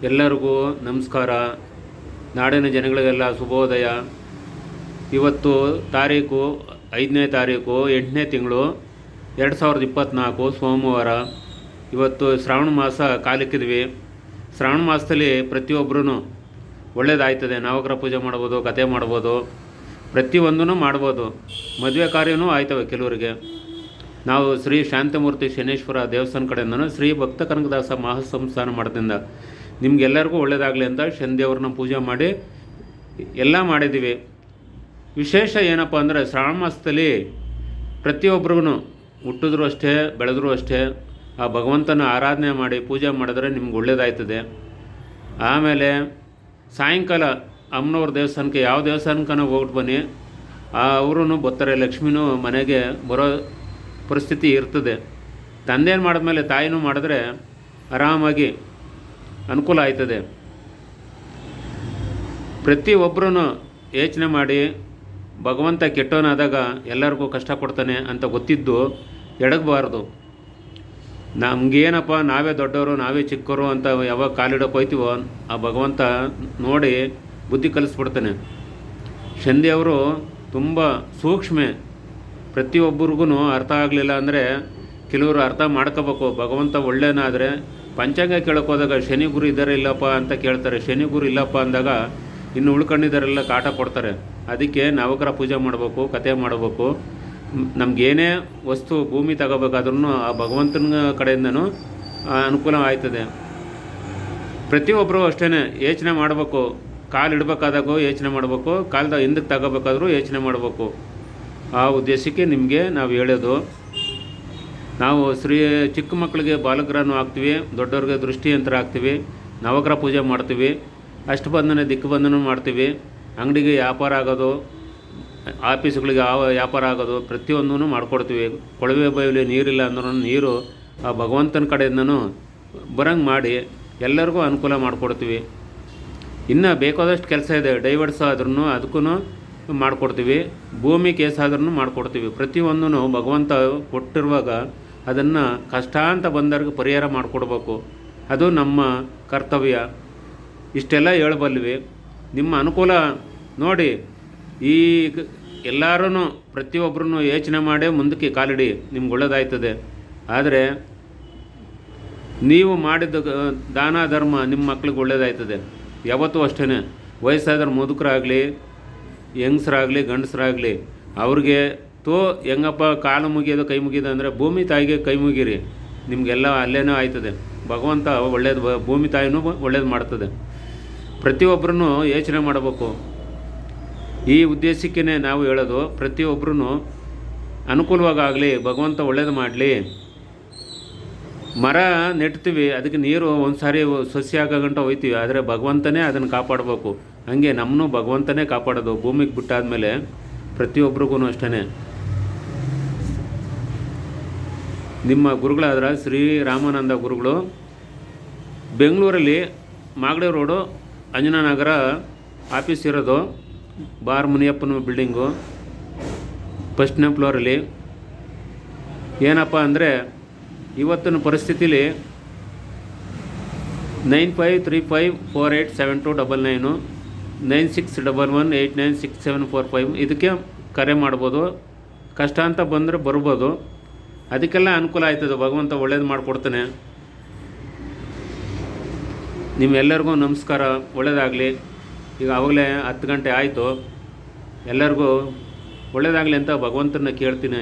ಎಲ್ಲರಿಗೂ ನಮಸ್ಕಾರ. ನಾಡಿನ ಜನಗಳಿಗೆಲ್ಲ ಶುಭೋದಯ. ಇವತ್ತು ತಾರೀಕು 5ನೇ ತಾರೀಕು 8ನೇ ತಿಂಗಳು 2024 ಸೋಮವಾರ. ಇವತ್ತು ಶ್ರಾವಣ ಮಾಸ ಕಾಲಿಕ್ಕಿದ್ವಿ. ಶ್ರಾವಣ ಮಾಸದಲ್ಲಿ ಪ್ರತಿಯೊಬ್ಬರೂ ಒಳ್ಳೆಯದಾಯ್ತದೆ. ನವಗ್ರಹ ಪೂಜೆ ಮಾಡ್ಬೋದು, ಕತೆ ಮಾಡ್ಬೋದು, ಪ್ರತಿಯೊಂದೂ ಮಾಡ್ಬೋದು. ಮದುವೆ ಕಾರ್ಯವೂ ಆಯ್ತವೆ ಕೆಲವರಿಗೆ. ನಾವು ಶ್ರೀ ಶಾಂತಮೂರ್ತಿ ಶನೇಶ್ವರ ದೇವಸ್ಥಾನ ಕಡೆಯಿಂದನೂ ಶ್ರೀ ಭಕ್ತ ಕನಕದಾಸ ಮಹಾಸಂಸ್ಥಾನ ಮಾಡೋದ್ರಿಂದ ನಿಮಗೆಲ್ಲರಿಗೂ ಒಳ್ಳೆಯದಾಗಲಿ ಅಂತ ಶನಿದೇವ್ರನ್ನ ಪೂಜೆ ಮಾಡಿ ಎಲ್ಲ ಮಾಡಿದ್ದೀವಿ. ವಿಶೇಷ ಏನಪ್ಪ ಅಂದರೆ ಶ್ರಾವಣ ಮಾಸದಲ್ಲಿ ಪ್ರತಿಯೊಬ್ಬರಿಗೂ ಹುಟ್ಟಿದ್ರೂ ಅಷ್ಟೇ ಬೆಳೆದ್ರೂ ಅಷ್ಟೇ ಆ ಭಗವಂತನ ಆರಾಧನೆ ಮಾಡಿ ಪೂಜೆ ಮಾಡಿದ್ರೆ ನಿಮ್ಗೆ ಒಳ್ಳೆಯದಾಯ್ತದೆ. ಆಮೇಲೆ ಸಾಯಂಕಾಲ ಅಮ್ಮನವ್ರ ದೇವಸ್ಥಾನಕ್ಕೆ ಯಾವ ದೇವಸ್ಥಾನಕ್ಕನ ಹೋಗ್ಬಿಟ್ಟು ಬನ್ನಿ, ಅವರು ಬರ್ತಾರೆ. ಲಕ್ಷ್ಮಿನೂ ಮನೆಗೆ ಬರೋ ಪರಿಸ್ಥಿತಿ ಇರ್ತದೆ. ತಂದೆಯನ್ನು ಮಾಡಿದ್ಮೇಲೆ ತಾಯಿನೂ ಮಾಡಿದ್ರೆ ಆರಾಮಾಗಿ ಅನುಕೂಲ ಆಯ್ತದೆ. ಪ್ರತಿಯೊಬ್ಬರೂ ಯೋಚನೆ ಮಾಡಿ ಭಗವಂತ ಕೆಟ್ಟವನಾದಾಗ ಎಲ್ಲರಿಗೂ ಕಷ್ಟ ಕೊಡ್ತಾನೆ ಅಂತ ಗೊತ್ತಿದ್ದು ಎಡಗಬಾರ್ದು. ನಮಗೇನಪ್ಪ ನಾವೇ ದೊಡ್ಡವರು ನಾವೇ ಚಿಕ್ಕವರು ಅಂತ ಯಾವಾಗ ಕಾಲಿಡೋಕೆ ಹೋಯ್ತೀವೋ ಆ ಭಗವಂತ ನೋಡಿ ಬುದ್ಧಿ ಕಲಿಸ್ಬಿಡ್ತಾನೆ. ಶನಿದೇವರು ತುಂಬ ಸೂಕ್ಷ್ಮ. ಪ್ರತಿಯೊಬ್ಬರಿಗೂ ಅರ್ಥ ಆಗಲಿಲ್ಲ ಅಂದರೆ ಕೆಲವರು ಅರ್ಥ ಮಾಡ್ಕೋಬೇಕು. ಭಗವಂತ ಒಳ್ಳೆಯನಾದರೆ ಪಂಚಾಂಗ ಕೇಳೋಕೆ ಹೋದಾಗ ಶನಿ ಗುರು ಇದ್ದಾರೆ ಇಲ್ಲಪ್ಪ ಅಂತ ಕೇಳ್ತಾರೆ. ಶನಿ ಗುರು ಇಲ್ಲಪ್ಪ ಅಂದಾಗ ಇನ್ನು ಉಳ್ಕೊಂಡಿದ್ದಾರೆಲ್ಲ ಕಾಟ ಕೊಡ್ತಾರೆ. ಅದಕ್ಕೆ ನವಗ್ರಹ ಪೂಜೆ ಮಾಡಬೇಕು, ಕತೆ ಮಾಡಬೇಕು. ನಮಗೇನೇ ವಸ್ತು ಭೂಮಿ ತಗೋಬೇಕಾದ್ರೂ ಆ ಭಗವಂತನ ಕಡೆಯಿಂದನೂ ಅನುಕೂಲ ಆಯ್ತದೆ. ಪ್ರತಿಯೊಬ್ಬರು ಅಷ್ಟೇ ಯೋಚನೆ ಮಾಡಬೇಕು. ಕಾಲು ಇಡಬೇಕಾದಾಗೂ ಯೋಚನೆ ಮಾಡಬೇಕು, ಕಾಲ್ದ ಹಿಂದಕ್ಕೆ ತಗೋಬೇಕಾದ್ರೂ ಯೋಚನೆ ಮಾಡಬೇಕು. ಆ ಉದ್ದೇಶಕ್ಕೆ ನಿಮಗೆ ನಾವು ಹೇಳೋದು. ನಾವು ಚಿಕ್ಕ ಮಕ್ಕಳಿಗೆ ಬಾಲಗ್ರಹನೂ ಹಾಕ್ತೀವಿ, ದೊಡ್ಡವ್ರಿಗೆ ದೃಷ್ಟಿಯಂತ್ರ ಹಾಕ್ತೀವಿ, ನವಗ್ರಹ ಪೂಜೆ ಮಾಡ್ತೀವಿ, ಅಷ್ಟಬಂಧನ ದಿಕ್ಕಬಂಧನ ಮಾಡ್ತೀವಿ. ಅಂಗಡಿಗೆ ವ್ಯಾಪಾರ ಆಗೋದು, ಆಫೀಸ್ಗಳಿಗೆ ವ್ಯಾಪಾರ ಆಗೋದು ಪ್ರತಿಯೊಂದೂ ಮಾಡ್ಕೊಡ್ತೀವಿ. ಕೊಳವೆ ಬಾವಿಲಿ ನೀರಿಲ್ಲ ಅಂದ್ರೂ ನೀರು ಆ ಭಗವಂತನ ಕಡೆಯಿಂದನೂ ಬರಂಗೆ ಮಾಡಿ ಎಲ್ಲರಿಗೂ ಅನುಕೂಲ ಮಾಡಿಕೊಡ್ತೀವಿ. ಇನ್ನು ಬೇಕಾದಷ್ಟು ಕೆಲಸ ಇದೆ. ಡೈವರ್ಸ್ ಆದ್ರೂ ಅದಕ್ಕೂ ಮಾಡಿಕೊಡ್ತೀವಿ. ಭೂಮಿ ಕೇಸ್ ಆದ್ರೂ ಮಾಡಿಕೊಡ್ತೀವಿ. ಪ್ರತಿಯೊಂದೂ ಭಗವಂತ ಕೊಟ್ಟಿರುವಾಗ ಅದನ್ನು ಕಷ್ಟ ಅಂತ ಬಂದವ್ರಿಗೆ ಪರಿಹಾರ ಮಾಡಿಕೊಡ್ಬೇಕು. ಅದು ನಮ್ಮ ಕರ್ತವ್ಯ. ಇಷ್ಟೆಲ್ಲ ಹೇಳಬಲ್ವಿ. ನಿಮ್ಮ ಅನುಕೂಲ ನೋಡಿ. ಈ ಎಲ್ಲರೂ ಪ್ರತಿಯೊಬ್ಬರೂ ಯೋಚನೆ ಮಾಡೇ ಮುಂದಕ್ಕೆ ಕಾಲಿಡಿ, ನಿಮ್ಗೆ ಒಳ್ಳೆಯದಾಯ್ತದೆ. ಆದರೆ ನೀವು ಮಾಡಿದ ದಾನ ಧರ್ಮ ನಿಮ್ಮ ಮಕ್ಳಿಗೆ ಒಳ್ಳೆಯದಾಯ್ತದೆ ಯಾವತ್ತೂ ಅಷ್ಟೇ. ವಯಸ್ಸಾದ್ರೆ ಮುದುಕರಾಗಲಿ, ಹೆಂಗಸರಾಗಲಿ, ಗಂಡಸರಾಗಲಿ, ಅವ್ರಿಗೆ ಹೆಂಗಪ್ಪ ಕಾಲು ಮುಗಿಯೋದು ಕೈ ಮುಗಿಯೋದು ಅಂದರೆ ಭೂಮಿ ತಾಯಿಗೆ ಕೈ ಮುಗಿರಿ, ನಿಮಗೆಲ್ಲ ಅಲ್ಲೇನೂ ಆಯ್ತದೆ. ಭಗವಂತ ಒಳ್ಳೇದು, ಭೂಮಿ ತಾಯಿನೂ ಒಳ್ಳೇದು ಮಾಡ್ತದೆ. ಪ್ರತಿಯೊಬ್ಬರೂ ಯೋಚನೆ ಮಾಡಬೇಕು. ಈ ಉದ್ದೇಶಕ್ಕೇ ನಾವು ಹೇಳೋದು, ಪ್ರತಿಯೊಬ್ಬರೂ ಅನುಕೂಲವಾಗಲಿ, ಭಗವಂತ ಒಳ್ಳೇದು ಮಾಡಲಿ. ಮರ ನೆಡ್ತೀವಿ, ಅದಕ್ಕೆ ನೀರು ಒಂದು ಸಾರಿ ಸಸ್ಯ ಆಗೋ ಗಂಟ ಹೋಯ್ತೀವಿ, ಆದರೆ ಭಗವಂತನೇ ಅದನ್ನು ಕಾಪಾಡಬೇಕು. ಹಾಗೆ ನಮ್ಮನ್ನು ಭಗವಂತನೇ ಕಾಪಾಡೋದು. ಭೂಮಿಗೆ ಬಿಟ್ಟಾದಮೇಲೆ ಪ್ರತಿಯೊಬ್ಬರಿಗೂ ಅಷ್ಟೇ. ನಿಮ್ಮ ಗುರುಗಳಾದ್ರೆ ಶ್ರೀ ರಾಮಾನಂದ ಗುರುಗಳು ಬೆಂಗಳೂರಲ್ಲಿ ಮಾಗಡಿ ರೋಡು ಅಂಜನಾನಗರ ಆಫೀಸ್ ಇರೋದು. ಬಾರ್ ಮುನಿಯಪ್ಪನ ಬಿಲ್ಡಿಂಗು ಫಸ್ಟ್ನೇ ಫ್ಲೋರಲ್ಲಿ. ಏನಪ್ಪ ಅಂದರೆ ಇವತ್ತಿನ ಪರಿಸ್ಥಿತಿಲಿ 9535487299 9611896745 ಇದಕ್ಕೆ ಕರೆ ಮಾಡ್ಬೋದು. ಕಷ್ಟ ಅಂತ ಬಂದರೆ ಬರ್ಬೋದು. ಅದಕ್ಕೆಲ್ಲ ಅನುಕೂಲ ಆಯ್ತದೆ. ಭಗವಂತ ಒಳ್ಳೇದು ಮಾಡಿಕೊಡ್ತಾನೆ. ನಿಮ್ಮೆಲ್ಲರಿಗೂ ನಮಸ್ಕಾರ. ಒಳ್ಳೆಯದಾಗಲಿ. ಈಗ ಆವಾಗಲೇ 10 ಗಂಟೆ ಆಯಿತು. ಎಲ್ಲರಿಗೂ ಒಳ್ಳೆಯದಾಗಲಿ ಅಂತ ಭಗವಂತನ ಕೇಳ್ತೀನಿ.